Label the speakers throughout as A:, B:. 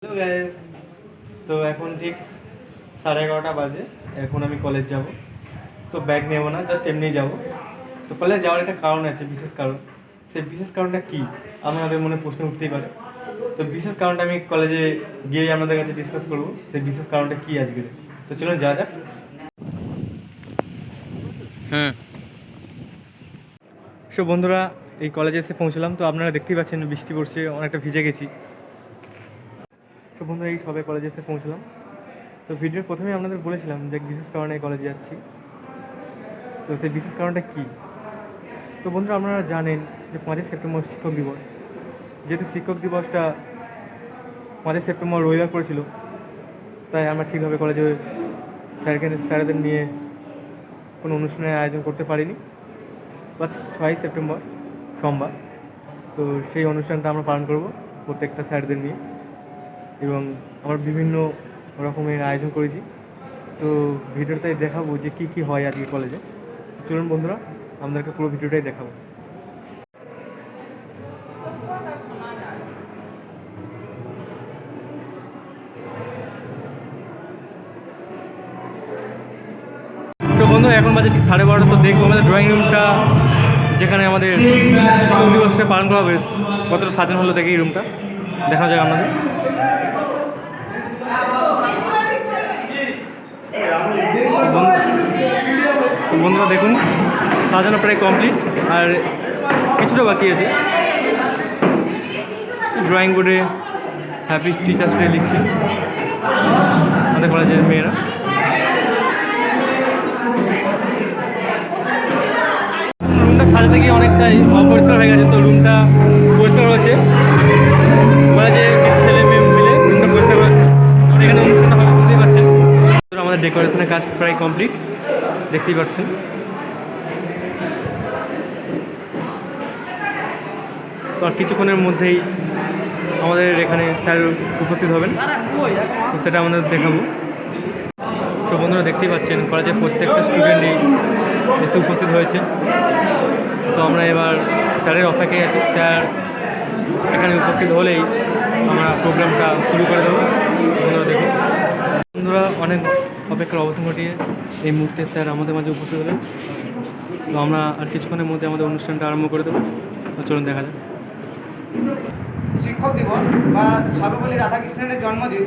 A: Hello guys, তো এখন ঠিক 11:30 বাজে। এখন আমি কলেজ যাব। তো ব্যাগ নেব না, জাস্ট এমনি যাব। তো কলেজ যাওয়ার একটা কারণ আছে, বিশেষ কারণ। সেই বিশেষ কারণটা কী আপনাদের মনে প্রশ্ন উঠতেই পারে। তো বিশেষ কারণটা আমি কলেজে গিয়েই আপনাদের কাছে ডিসকাস করব, সেই বিশেষ কারণটা কী আজকের। তো চলুন যাওয়া যাক। সো বন্ধুরা, এই কলেজে এসে পৌঁছলাম। তো আপনারা দেখতেই পাচ্ছেন বৃষ্টি পড়ছে, অনেকটা ভিজে গেছি। তো বন্ধুরা, এই সবে কলেজে এসে পৌঁছলাম। তো ভিডিওর প্রথমেই আপনাদের বলেছিলাম যে বিশেষ কারণে কলেজে যাচ্ছি। তো সেই বিশেষ কারণটা কী? তো বন্ধুরা, আপনারা জানেন যে 5ই সেপ্টেম্বর শিক্ষক দিবস। যেহেতু শিক্ষক দিবসটা 5ই সেপ্টেম্বর রবিবার পড়েছিল, তাই আমরা ঠিকভাবে কলেজে স্যারেদের নিয়ে কোনো অনুষ্ঠানের আয়োজন করতে পারিনি। বাট 6ই সেপ্টেম্বর সোমবার, তো সেই অনুষ্ঠানটা আমরা পালন করব প্রত্যেকটা স্যারদের নিয়ে, এবং আমরা বিভিন্ন রকমের আয়োজন করেছি। তো ভিডিওটাই দেখাবো যে কী কী হয় আজকে কলেজে। চলুন বন্ধুরা, আপনাদেরকে পুরো ভিডিওটাই দেখাবো। তো বন্ধুরা, এখন বাজে ঠিক 12:30। তো দেখবো আমাদের ড্রয়িং রুমটা, যেখানে আমাদের শিক্ষক দিবসে পালন করা হবে, কতটা সাজানো হলো দেখে এই রুমটা দেখা যায় আপনাদের। বন্ধুরা দেখুন, সাজানো প্রায় কমপ্লিট, আর কিছুটা বাকি আছে। ড্রয়িং বোর্ডে হ্যাপি টিচার্স ডে লিখছে আমাদের কলেজের মেয়েরা। রুমটা সাজাতে গিয়ে অনেকটাই অপরিষ্কার হয়ে গেছে, তো রুমটা পরিষ্কার হয়েছে। কলেজে ছেলে মেয়ে মিলে রুমটা পরিষ্কার হয়েছে। এখানে অনুষ্ঠান হবে, বুঝতেই পারছেন। আমাদের ডেকোরেশনের কাজ প্রায় কমপ্লিট, দেখতেই পাচ্ছেন। তো আর কিছুক্ষণের মধ্যেই আমাদের এখানে স্যার উপস্থিত হবেন, তো সেটা আমাদের দেখাবো। তো বন্ধুরা দেখতেই পাচ্ছেন, কলেজের প্রত্যেকটা স্টুডেন্টই এসে উপস্থিত হয়েছে। তো আমরা এবার স্যারের অপেক্ষায় আছি। স্যার এখানে উপস্থিত হলেই আমরা প্রোগ্রামটা শুরু করে দেবো। বন্ধুরা দেখুন, বন্ধুরা অনেক অপেক্ষার অবস্থান ঘটিয়ে এই মুহূর্তে স্যার আমাদের মাঝে উপস্থিত হলেন। তো আমরা আর কিছুক্ষণের মধ্যে আমাদের অনুষ্ঠানটা আরম্ভ করে দেবো। তো চলুন দেখা যাক।
B: শিক্ষক দিবস বা সর্বপল্লী রাধাকৃষ্ণনের জন্মদিন।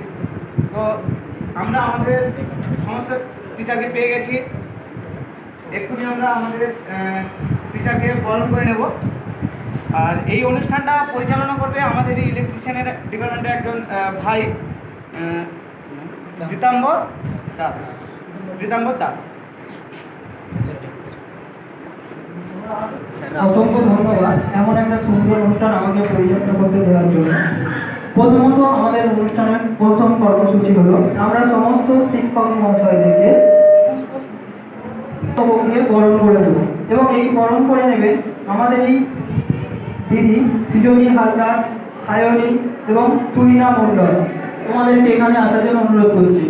B: তো আমরা আমাদের সমস্ত টিচারকে পেয়ে গেছি। এক্ষুনি আমরা আমাদের টিচারকে বরণ করে নেব। আর এই অনুষ্ঠানটা পরিচালনা করবে আমাদের এই ইলেকট্রিশিয়ানের ডিপার্টমেন্টের একজন ভাই, রীতাম্বর দাস।
C: অসংখ্য ধন্যবাদ এমন একটা সুন্দর অনুষ্ঠান আমাকে পরিচালনা করতে দেওয়ার জন্য। প্রথমত আমাদের অনুষ্ঠানের প্রথম কর্মসূচি হলো আমরা সমস্ত শিক্ষক মহাশয়দেরকে বরণ করে দেব, এবং এই বরণ করে নেবে আমাদের এই দিদি সৃজনী হালদার, সায়নী এবং তুহিনা মণ্ডল। তোমাদেরকে এখানে আসার জন্য অনুরোধ করছি।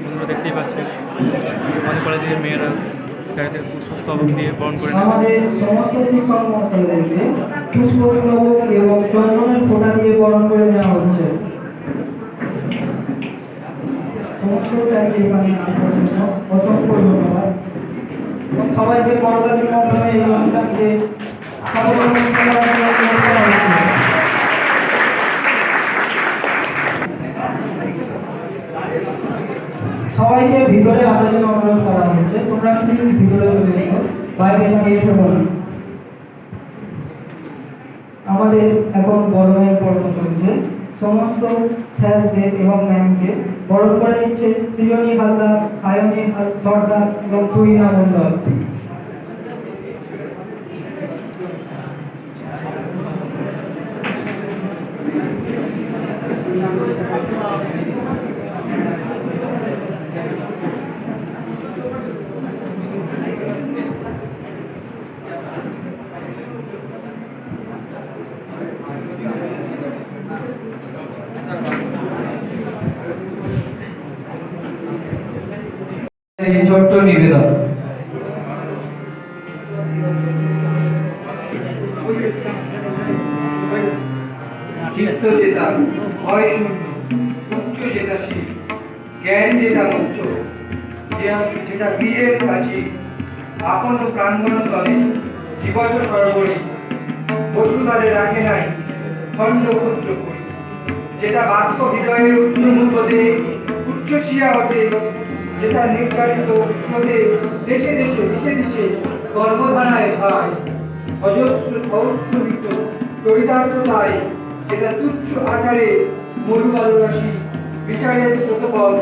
A: বন্ধুরা দেখতেই পাচ্ছেন, আমাদের কলেজের মেয়েরা স্যারদের পুষ্পস্তবক দিয়ে বরণ করে নেয়।
C: আমাদের সমস্ত শিক্ষক মহাশয়দেরকে পুষ্পস্তবক এবং চন্দনের ফোঁটা দিয়ে বরণ করে নেওয়া হচ্ছে। সমস্ত স্যারকে এখানে আসার জন্য অসংখ্য ধন্যবাদ। সবাইকে করতালির মাধ্যমে এই অনুষ্ঠানকে সবাইকে ভিতরে আসার জন্য অনুরোধ করা হচ্ছে। তোমরা প্লিজ ভিতরে চলে এসো, বাইরে এসে বলুন। আমাদের এখন বরণের পর্ব চলছে। সমস্ত স্যারদের এবং ম্যামকে বরণ করে নিচ্ছে সৃজনী হালদার, সায়নী সর্দার এবং তুহিনা মণ্ডল। ছোট্ট নিবেদন, চিত্ত জেতা ভয় শূন্য উচ্চ জেতাশীল জ্ঞান জেতা মুক্ত যেটা বীরের প্রাচীর আপন প্রাঙ্গণ তলে দিবস সর্বরী বসুধরে রাখে নাই খণ্ড পুত্র করি যেটা বাক্য হৃদয়ের উচ্চমুখ দেহ উচ্চশিয়া ওঠে যেটা নির্ধারিত স্রোতে দেশে দেশে দিশে দিশে গর্ভধারায় ভাই অজস্র সহস্রবিত চরিতার্থতায় যেটা তুচ্ছ আচারে মরুবালু রাশি বিচারের শতপথ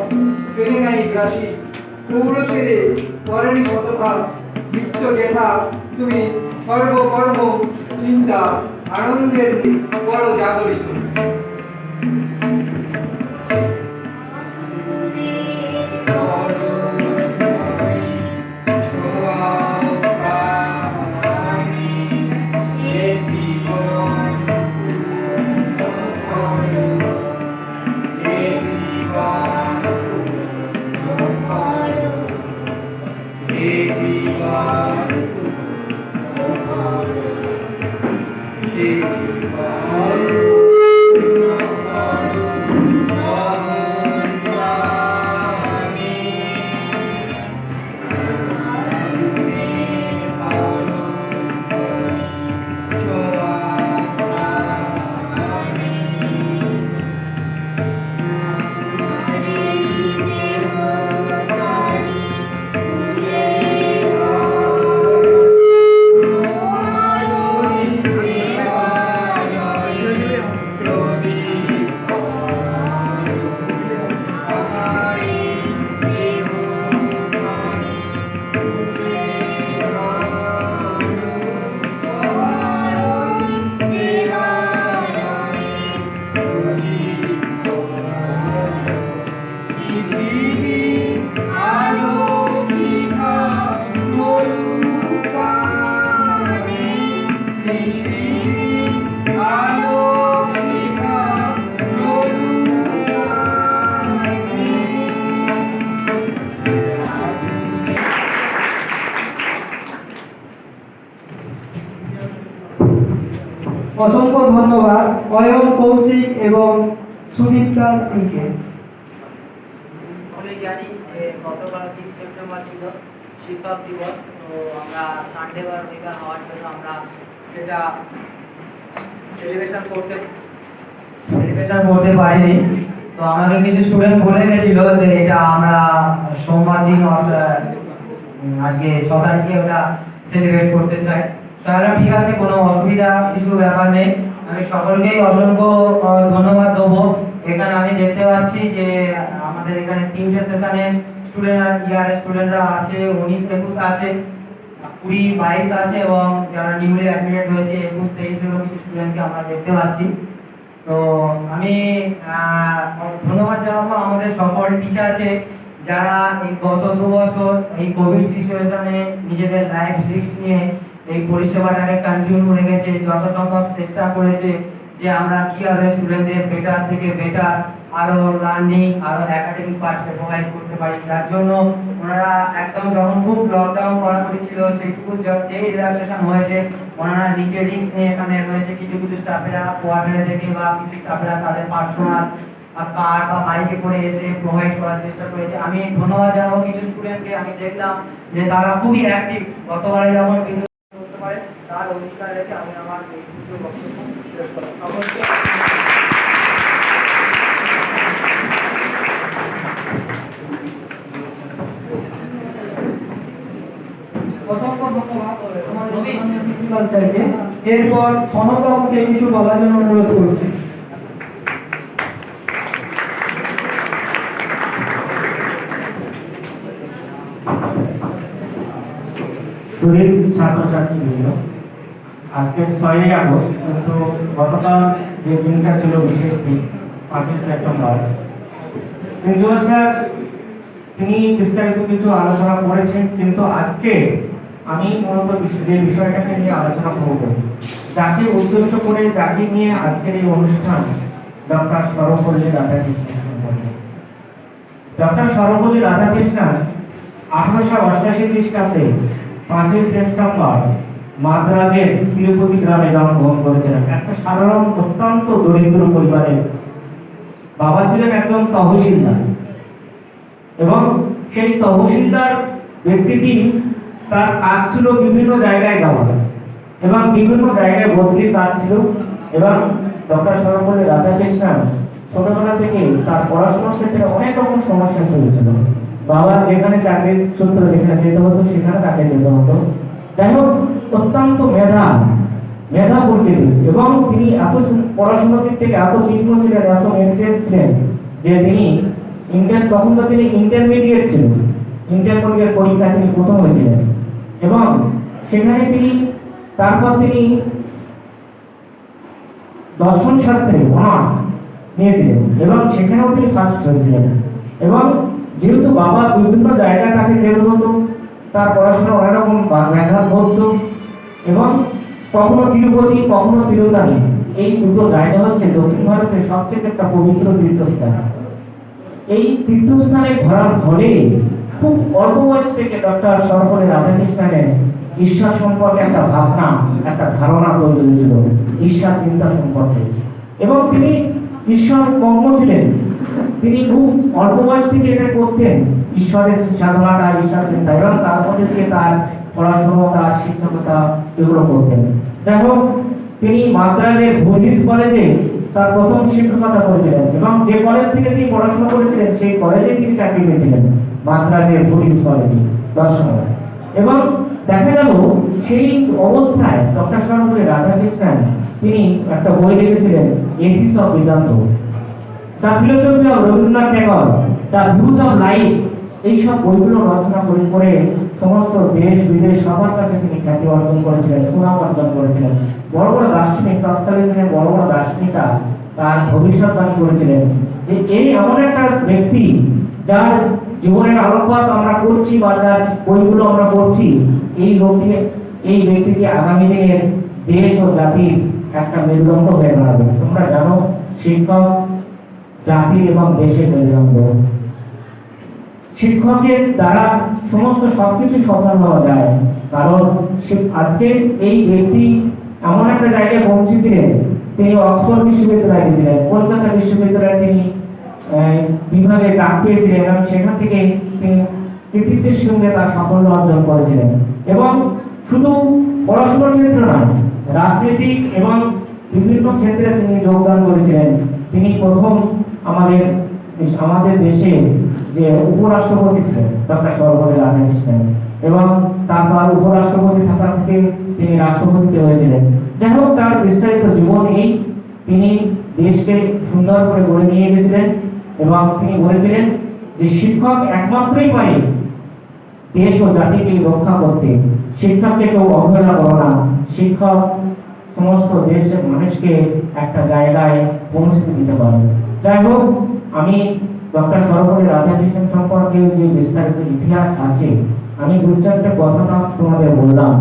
C: ফেরে নাই গ্রাসী পৌরসেরে করেনি শতথা নিত্য যেথা তুমি সর্বকর্ম চিন্তা আনন্দের বড় জাগরিত অসংখ্য ধন্যবাদ অয়ন কৌশিক এবং সুদীপ্তা দিকে।
D: সকলেই জানি যে গতকাল 3 সেপ্টেম্বর ছিল শিক্ষক দিবস। তো আমরা সানডে বা রবিবার হওয়ার জন্য আমরা সেটা সেলিব্রেশন করতে পারিনি। তো আমাদের কিছু স্টুডেন্ট বলে গেছিল যে এটা আমরা সোমবার দিন আজকে 6 তারিখে ওটা সেলিব্রেট করতে চাই। তাহলে ঠিক আছে, কোনো অসুবিধা কিছু ব্যাপার নেই। আমি সকলকেই অসংখ্য ধন্যবাদ দেবো। এখানে আমি দেখতে পাচ্ছি যে আমাদের এখানে 3টে সেশনের স্টুডেন্ট স্টুডেন্টরা আছে, 19 21 আছে, 20 22 আছে এবং যারা নিউলি অ্যাডমিটেড হয়েছে 21 23 এরও কিছু স্টুডেন্টকে আমরা দেখতে পাচ্ছি। তো আমি ধন্যবাদ জানাবো আমাদের সকল টিচারকে যারা এই গত 2 বছর এই কোভিড সিচুয়েশনে নিজেদের লাইফ রিস্ক নিয়ে এই পরিষেবাটাকে কন্টিনিউ রেখেছে, যত সম্ভব চেষ্টা করেছে যে আমরা কীভাবে স্টুডেন্টদের বেটার থেকে বেটার আরও লার্নিং আরও একাডেমিক পার্টকে প্রোভাইড করতে পারি। যার জন্য ওনারা একদম যখন খুব লকডাউন করা ছিল সেইটুকু যেই রিল্যাক্সেশন হয়েছে ওনারা নিজে রিস্ক নিয়ে এখানে রয়েছে। কিছু কিছু স্টাফেরা কোয়ার্টারে থেকে বা কিছু স্টাফেরা তাদের পার্সোনাল কার বা বাইকে করে এসে প্রোভাইড করার চেষ্টা করেছে। আমি ধন্যবাদ জানাবো কিছু স্টুডেন্টকে। আমি দেখলাম যে তারা খুবই অ্যাক্টিভ, গতবারে যেমন করতে পারে তার অধিকার রেখে আমি আমার এই দুটো বক্তব্য শেষ করলাম। সকলকে
C: অসংখ্য ধন্যবাদ আমাদের প্রিন্সিপাল স্যারকে। এরপর সনকাকে কিছু বলার জন্য অনুরোধ করছি।
E: ছাত্রছাত্রীবৃন্দ, আজকে 6ই আগস্ট, কিন্তু গতকাল যে দিনটা ছিল বিশেষ দিন 5ই সেপ্টেম্বর, প্রিন্সিপাল স্যার তিনি বিস্তারিত কিছু আলোচনা করেছেন, কিন্তু আজকে আমি মূলত যে বিষয়টাকে নিয়ে আলোচনা করব, যাকে উদ্দেশ্য করে যাকে নিয়ে আজকের এই অনুষ্ঠান, ডক্টর সর্বপল্লী রাধাকৃষ্ণন সম্পর্কে। ডক্টর সর্বপল্লী রাধাকৃষ্ণন 1888 খ্রিস্টাব্দে 5ই সেপ্টেম্বর মাদ্রাজের তিরুপতি গ্রামে জন্মগ্রহণ করেছিলেন। একটা সাধারণ অত্যন্ত দরিদ্র পরিবারের বাবা ছিলেন একজন তহসিলদার, এবং সেই তহসিলদার ব্যক্তিটি তার কাজ ছিল বিভিন্ন জায়গায় যাওয়া এবং বিভিন্ন জায়গায় বদলির কাজ ছিল। এবং ডক্টর সর্বপল্লী রাধাকৃষ্ণন ছোটবেলা থেকে তার পড়াশোনার ক্ষেত্রে অনেক রকম সমস্যা চলেছিল। বাবা যেখানে চাকরির সূত্র যেখানে যেতে হতো সেখানে তাকে যেতে হতো। যাই হোক, অত্যন্ত মেধা প্রকৃতির, এবং তিনি এত পড়াশোনার দিক থেকে এত তীক্ষ্ণ ছিলেন, এত মেধাবী ছিলেন যে তিনি তখন তো তিনি ইন্টারমিডিয়েট ছিলেন, ইন্টারমিডিয়েট পরীক্ষা তিনি প্রথম হয়েছিলেন, এবং সেখানে তারপর তিনি দর্শন শাস্ত্রে অনার্স নিয়েছিলেন এবং সেখানেও তিনি ফার্স্ট হয়েছিলেন। এবং যেহেতু বাবা বিভিন্ন জায়গায় তাকে যেতে হতো, তার পড়াশোনা অনেক রকম মেধা করত, এবং কখনো তিরুপতি কখনো তিরুতানি, এই দুটো জায়গা হচ্ছে দক্ষিণ ভারতের সবচেয়ে একটা পবিত্র তীর্থস্থান। এই তীর্থস্থানে ঘোরার ফলে খুব অল্প বয়স থেকে ডক্টর সর্বপল্লী রাধাকৃষ্ণনের ঈশ্বর সম্পর্কে একটা ভাবনা, একটা ধারণা তৈরি হয়েছিল, ঈশ্বর চিন্তা সম্পর্কে। এবং তিনি ঈশ্বর মগ্ন ছিলেন, তিনি খুব অল্প বয়স থেকে এটা করতেন, ঈশ্বরের সাধনাটা, ঈশ্বর চিন্তা, এবং তার মধ্যে দিয়ে তার পড়াশোনা, তার শিক্ষকতা এগুলো করতেন। যাই হোক, তিনি মাদ্রাজের বুদ্ধিস্ট কলেজে তার প্রথম শিক্ষকতা করেছিলেন, এবং যে কলেজ থেকে তিনি পড়াশোনা করেছিলেন সেই কলেজে তিনি চাকরি পেয়েছিলেন, মাদ্রাজের বুদ্ধিস্ট কলেজে দর্শনায়। এবং দেখা গেল সেই অবস্থায় ডক্টর সর্বপল্লী রাধাকৃষ্ণন তিনি একটা বই লিখেছিলেন, ethics of Vedanta, the philosophy of Rabindranath Thakur, the views of life, এইসব বইগুলো রচনা করে সমস্ত দেশ বিদেশ সবার কাছে তিনি খ্যাতি অর্জন করেছিলেন, সুনাম অর্জন করেছিলেন। বড় বড় দার্শনিক, তৎকালীন দিনে বড় বড় দার্শনিকরা তার ভবিষ্যৎবাণী করেছিলেন যে এই এমন একটা ব্যক্তি যার জীবনের আলোকপাত আমরা করছি বা যার বইগুলো আমরা পড়ছি, এই ব্যক্তিকে আগামী দিনের দেশ ও জাতির একটা মেরুদণ্ড হয়ে দাঁড়াবে। তোমরা জানো, শিক্ষক জাতির এবং দেশের মেরুদণ্ড। শিক্ষকের দ্বারা সমস্ত সবকিছু সফল হওয়া যায়, কারণ আজকে এই ব্যক্তি এমন একটা জায়গায় পৌঁছেছিলেন, তিনি অক্সফোর্ড বিশ্ববিদ্যালয়ে গেছিলেন, কলকাতা বিশ্ববিদ্যালয়ে তিনি বিভাগে ডাক পেয়েছিলেন, এবং সেখান থেকে তিনি কৃতিত্বের সঙ্গে তার সাফল্য অর্জন করেছিলেন। এবং শুধু পড়াশোনার ক্ষেত্রে নয়, রাজনৈতিক এবং বিভিন্ন ক্ষেত্রে তিনি যোগদান করেছিলেন। তিনি প্রথম আমাদের দেশে যে উপরাষ্ট্রপতি ছিলেন ডক্টর সর্বপল্লী রাধাকৃষ্ণন, এবং তারপর উপরাষ্ট্রপতি থাকা থেকে তিনি রাষ্ট্রপতি হয়েছিলেন। যাই হোক, তার বিস্তারিত জীবন এই, তিনি দেশকে সুন্দর করে গড়ে নিয়ে গেছিলেন, এবং তিনি বলেছিলেন যে শিক্ষক একমাত্রই পারে দেশ ও জাতিকে রক্ষা করতে। শিক্ষককে কেউ অবহেলা করো না, শিক্ষক সমস্ত দেশের মানুষকে একটা জায়গায় পৌঁছে দিতে পারে। যাই হোক, আমি ডক্টর সর্বপল্লী রাধাকৃষ্ণন সম্পর্কে যে বিস্তারিত ইতিহাস আছে, আমি দু চারটে কথা তোমাদের বললাম।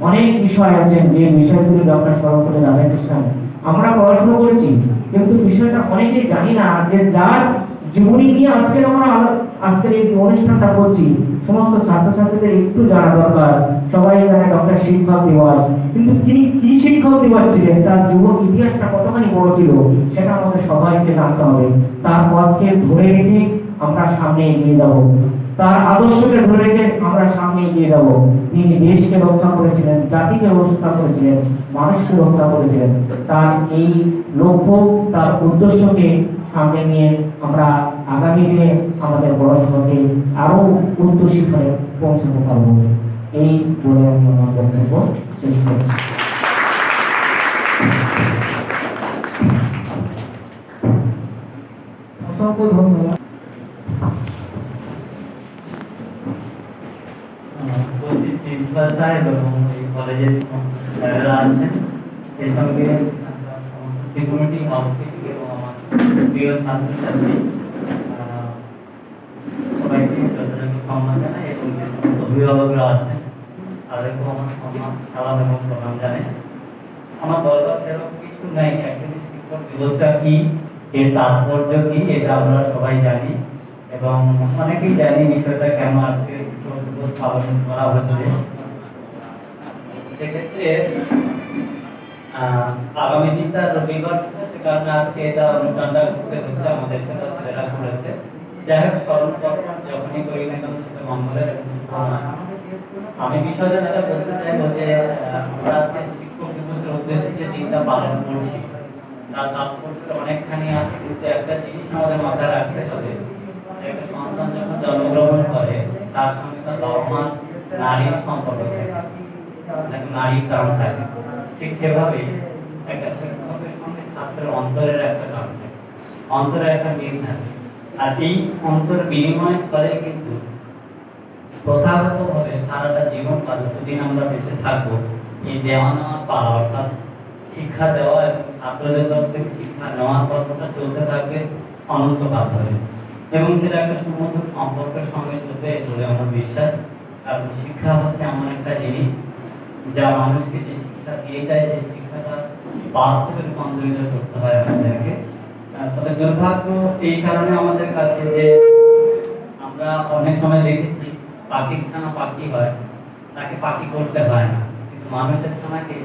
E: অনেক বিষয় আছে যে বিষয়গুলি ডক্টর সর্বপল্লী রাধাকৃষ্ণন আমরা পড়াশোনা করেছি, কিন্তু বিষয়টা অনেকেই জানি না, যে যার জীবনী নিয়ে আজকের এই অনুষ্ঠানটা করছি, সমস্ত ছাত্রছাত্রীদের একটু জানা দরকার। সবাই জানে ডক্টর শিক্ষক দিবস, কিন্তু তিনি কি শিক্ষক দিবস ছিলেন, তার জীবন ইতিহাসটা কতখানি বড় ছিল, সেটা আমাদের সবাইকে জানতে হবে। তার পথকে ধরে রেখে আমরা সামনে এগিয়ে যাব, তার আদর্শকে ধরে রেখে আমরা সামনে এগিয়ে যাব। তিনি দেশকে রক্ষা করেছিলেন, জাতিকে রক্ষা করেছিলেন, মানুষকে রক্ষা করেছিলেন। তার এই লক্ষ্য, তার উদ্দেশ্যকে সামনে নিয়ে আমরা আগামী দিনে আমাদের পড়াশোনাকে আরো উচ্চ শিখরে পৌঁছাতে পারবো। এই বলে আমি আমার বক্তব্য শেষ করছি।
C: অসংখ্য ধন্যবাদ।
D: প্রিন্সিপাল সাহেব এবং এই কলেজের স্যারেরা আছেন, এই সঙ্গে সিকিউরিটি আউটফিট এবং আমার প্রিয় ছাত্রছাত্রী, সবাইকে যথাযথ সম্মান জানাই, এবং যে সমস্ত অভিভাবকরা আছেন তাদেরকেও আমার সম্মান, সালাম এবং প্রণাম জানাই। আমার বলার সেরকম কিছু নাই। অ্যাকচুয়ালি শিক্ষক দিবসটা কি, এর তাৎপর্য কি, এটা আমরা সবাই জানি, এবং অনেকেই জানি বিষয়টা কেন আজকে শিক্ষক দিবস পালন করা হচ্ছে।
F: সেক্ষেত্রে আগামী দিনটা রবিবার ছিল, সে কারণে আজকে এটা অনুষ্ঠানটা করতে হচ্ছে, আমাদের ছেলেরা করেছে। যাই হোক, স্মরণ যখনই করি না কেন সেটা মঙ্গলের এবং শুভময়। আমি বিষয়টা যেটা বলতে চাইবো যে আমরা আজকে শিক্ষক দিবসের উদ্দেশ্যে যে দিনটা পালন করছি তার তাৎপর্য অনেকখানি আছে, কিন্তু একটা জিনিস আমাদের মাথায় রাখতে হবে, একটা সন্তান যখন জন্মগ্রহণ করে তার সঙ্গে তার বাবা মা নারীর সম্পর্ক থাকে, নারীর কারণ থাকে। ঠিক সেভাবে একটা শিক্ষকের সঙ্গে ছাত্রের অন্তরের একটা কারণ থাকে, অন্তরের একটা মিল থাকে। আর এই অন্তর বিনিময়ের ফলে কিন্তু প্রথাগতভাবে সারাটা জীবন বা যতদিন আমরা বেঁচে থাকবো এই দেওয়া নেওয়া পাওয়া, অর্থাৎ শিক্ষা দেওয়া এবং ছাত্রদের তরফ থেকে শিক্ষা নেওয়ার পদ্ধতিটা চলতে থাকবে অনন্তকাল ধরে, এবং সেটা একটা সুমধুর সম্পর্কের সঙ্গে চলবে বলে আমার বিশ্বাস। কারণ শিক্ষা হচ্ছে এমন একটা জিনিস যা মানুষকে যে শিক্ষা দিয়ে যায়, সেই শিক্ষাটা বাস্তবে রূপান্তরিত করতে হয় আমাদেরকে। তবে দুর্ভাগ্য এই কারণে আমাদের কাছে যে আমরা অনেক সময় দেখেছি পাখির ছানা পাখি হয়, তাকে পাখি করতে হয় না, কিন্তু মানুষের ছানাকে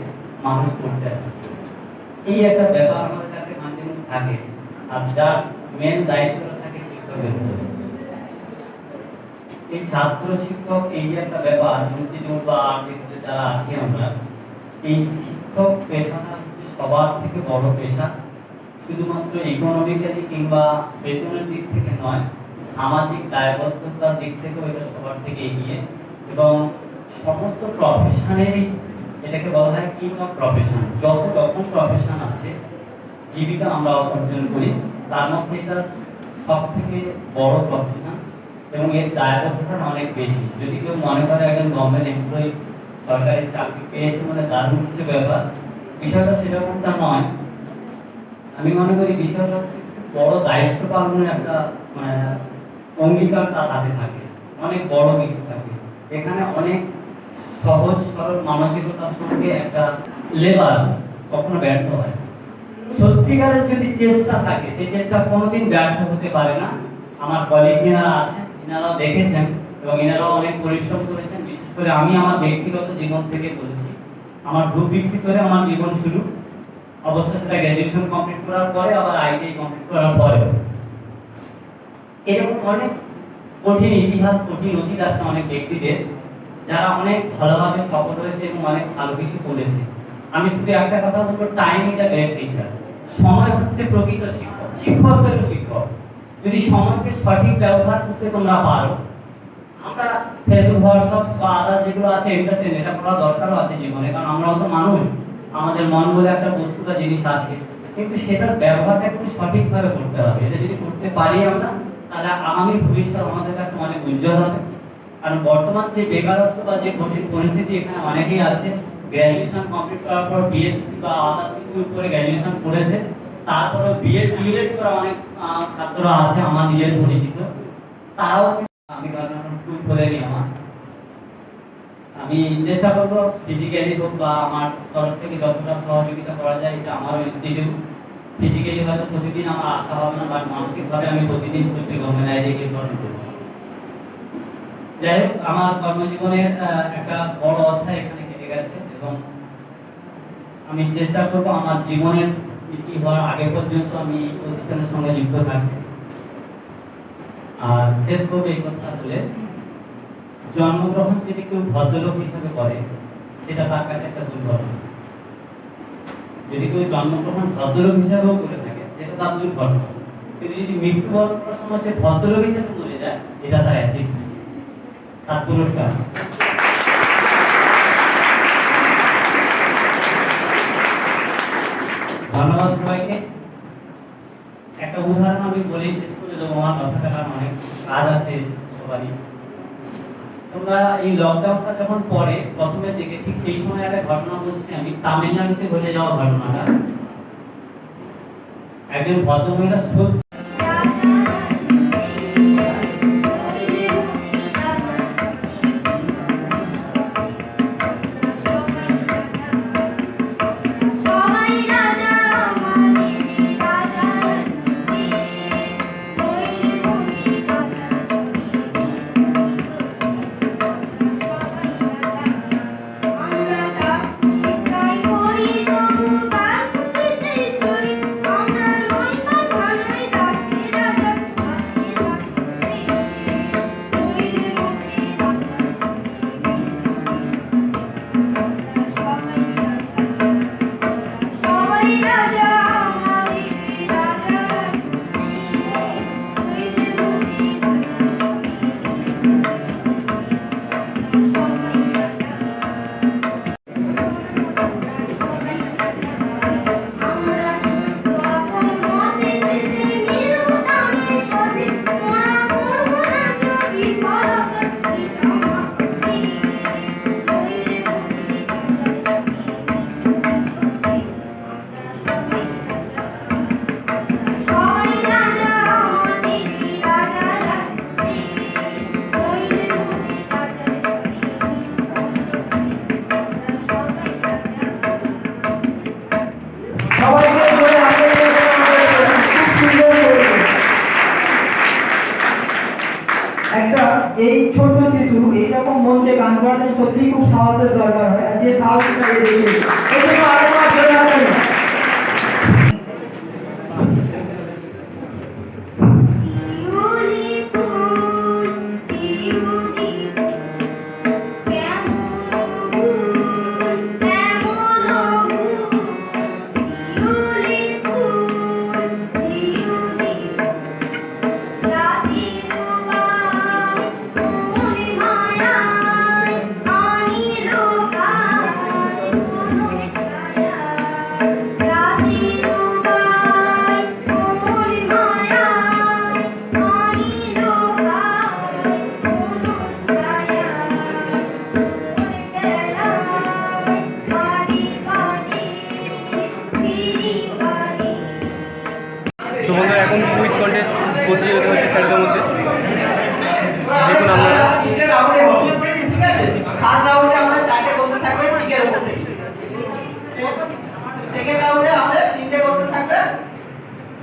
F: মানুষ করতে হয়। এই একটা ব্যাপার আমাদের কাছে মাঝে মধ্যে থাকে, আর যার মেন দায়িত্বটা থাকে শিক্ষকের উপরে। এই ছাত্র শিক্ষক এই যে একটা ব্যাপার, ইনস্টিটিউট বা আর্টিস্টে যারা আছি আমরা, এই শিক্ষক পেশাটা হচ্ছে সবার থেকে বড় পেশা। শুধুমাত্র ইকোনমিক্যালি কিংবা বেতনের দিক থেকে নয়, সামাজিক দায়বদ্ধতার দিক থেকেও এটা সবার থেকে এগিয়ে। এবং সমস্ত প্রফেশনেরই এটাকে বলা হয় কিং অফ প্রফেশন। যত রকম প্রফেশন আছে, জীবিকা আমরা অর্জন করি, তার মধ্যে এটা সব থেকে বড় প্রফেশন এবং এর দায়বদ্ধতা অনেক বেশি। যদি কেউ মনে করে একজন গভর্নমেন্ট এমপ্লয়ি সরকারি চাকরি পেয়েছে মানে দারুণ কিছু ব্যাপার, বিষয়টা সেরকমটা নয়। আমি মনে করি বিষয়টা হচ্ছে বড় দায়িত্ব পালনের একটা অঙ্গীকার তার হাতে থাকে, অনেক বড় কিছু থাকে। এখানে অনেক সহজ সরল মানসিকতার সঙ্গে একটা লেবার কখনো ব্যর্থ হয়। সত্যিকারের যদি চেষ্টা থাকে, সেই চেষ্টা কোনোদিন ব্যর্থ হতে পারে না। আমার কলিগ যারা আছেন এনারাও দেখেছেন এবং এনারাও অনেক পরিশ্রম করেছেন। বিশেষ করে আমি আমার ব্যক্তিগত জীবন থেকে বলছি, আমার গ্রুপ বিক্রি করে আমার জীবন শুরু, অবশ্য সেটা গ্র্যাজুয়েশন কমপ্লিট করার পরে, আবার আইটিআই কমপ্লিট করার পরে। এরকম অনেক কঠিন ইতিহাস, কঠিন অতীত আছে অনেক ব্যক্তিদের, যারা অনেক ভালোভাবে সফল হয়েছে এবং অনেক ভালো কিছু করেছে। আমি শুধু একটা কথা বলবো, time is a great teacher. সময় হচ্ছে প্রকৃত শিক্ষক, শিক্ষকের শিক্ষক। যদি সময়কে সঠিক ব্যবহার করতে তোমরা পারো, আমরা ফেসবুক, হোয়াটসঅ্যাপ বা আদার যেগুলো আছে এন্টারটেন, এটা করা দরকারও আছে জীবনে, কারণ আমরাও তো মানুষ, আমাদের মন বলে একটা বস্তুটা জিনিস আছে, কিন্তু সেটার ব্যবহারটা একটু সঠিকভাবে করতে হবে। এটা যদি করতে পারি আমরা, তাহলে আগামী ভবিষ্যৎ আমাদের কাছে অনেক উজ্জ্বল হবে। কারণ বর্তমান যে বেকারত্ব বা যে কঠিন পরিস্থিতি, এখানে অনেকেই আছে গ্র্যাজুয়েশন কমপ্লিট করার পর বিএসসি বা আদার্স কিছুর উপরে গ্র্যাজুয়েশন করেছে, তারপরে বিএড ডিএড করা অনেক ছাত্ররা আছে আমার নিজের পরিচিত। তারাও আমি স্কুল খোলেনি আমার, আমি চেষ্টা করবো ফিজিক্যালি হোক বা আমার তরফ থেকে যতটা সহযোগিতা করা যায়। এটা আমার ইনস্টিটিউট, ফিজিক্যালি হয়তো প্রতিদিন আমার আসা হবে না, বাট মানসিকভাবে আমি প্রতিদিন সত্যি গভর্নমেন্ট এডুকেশন করবো। যাই হোক, আমার কর্মজীবনের একটা বড় অধ্যায় এখানে কেটে গেছে এবং আমি চেষ্টা করবো আমার জীবনের ইতি হওয়ার আগে পর্যন্ত আমি প্রতিষ্ঠানের সঙ্গে যুক্ত থাকবো। আর শেষ করবো এই কথা বলে, জন্মগ্রহণ যদি কেউ ভদ্রলোক হিসাবে করে, সেটা তার কাছে একটা দুর্ঘটনা। যদি কেউ জন্মগ্রহণ ভদ্রলোক হিসাবেও করে থাকে, সেটা তার দুর্ঘটনা। কিন্তু যদি মৃত্যুবরণ করার সময় সে ভদ্রলোক হিসাবে মরে যায়, এটা তার অ্যাচিভমেন্ট, তার পুরস্কার। ধন্যবাদ সবাইকে। একটা উদাহরণ আমি বলে শেষ করে দেবো আমার কথাটা, কারণ অনেক কাজ আছে সবারই। তোমরা এই লকডাউনটা যখন পরে প্রথমের দিকে, ঠিক সেই সময় একটা ঘটনা বলছি আমি, তামিলনাড়ুতে ঘটে যাওয়া ঘটনাটা। একজন ভদ্রমহিলা
C: এই ছোট শিশু এইরকম মঞ্চে গান করাতে সত্যিই খুব সাহসের দরকার হয়, আর যে সাহসটা এ দেখে এই জন্য আরেকবার জোরে হাততালি।
G: শিউলি ফুল শিউলি কেমন ফুল কেমন ফুল শিউলি ফুল শিউলি রাতির বাই মনে মায়ায় আনিল হায় মনে ছায়া রাতির বাই মনে মায়ায় আনিল হায় মনে ছায়া মনে বেলায় বাড়ি বাড়ি ফিরি বাড়ি।
A: সো বন্ধুরা এখন কুইজ কন্টেস্ট প্রতিযোগিতা হচ্ছে স্যারদের মধ্যে। দেখুন আপনারা
B: তিনটে রাউন্ডে বলতে পড়েছি, ঠিক আছে? ফার্স্ট রাউন্ডে আমাদের 4টে কোশ্চেন থাকবে টিকের উপর থেকে। সেকেন্ড রাউন্ডে আমাদের 3টে কোশ্চেন থাকবে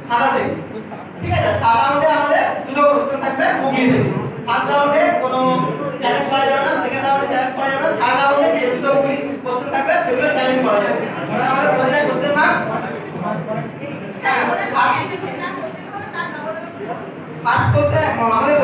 B: খাতা থেকে, ঠিক আছে? থার্ড রাউন্ডে আমাদের 2টো কোশ্চেন থাকবে মুগলি থেকে। ফার্স্ট রাউন্ডে কোনো চ্যালেঞ্জ করা যাবে না, সেকেন্ড রাউন্ডে চ্যালেঞ্জ করা যাবে না, থার্ড রাউন্ডে যে 2টো মুগলি কোশ্চেন থাকবে সেগুলো চ্যালেঞ্জ করা যাবে। মানে আমাদের প্রতিটা কোশ্চেন মার্কস ফার্স্ট কোশ্চেন আমাদের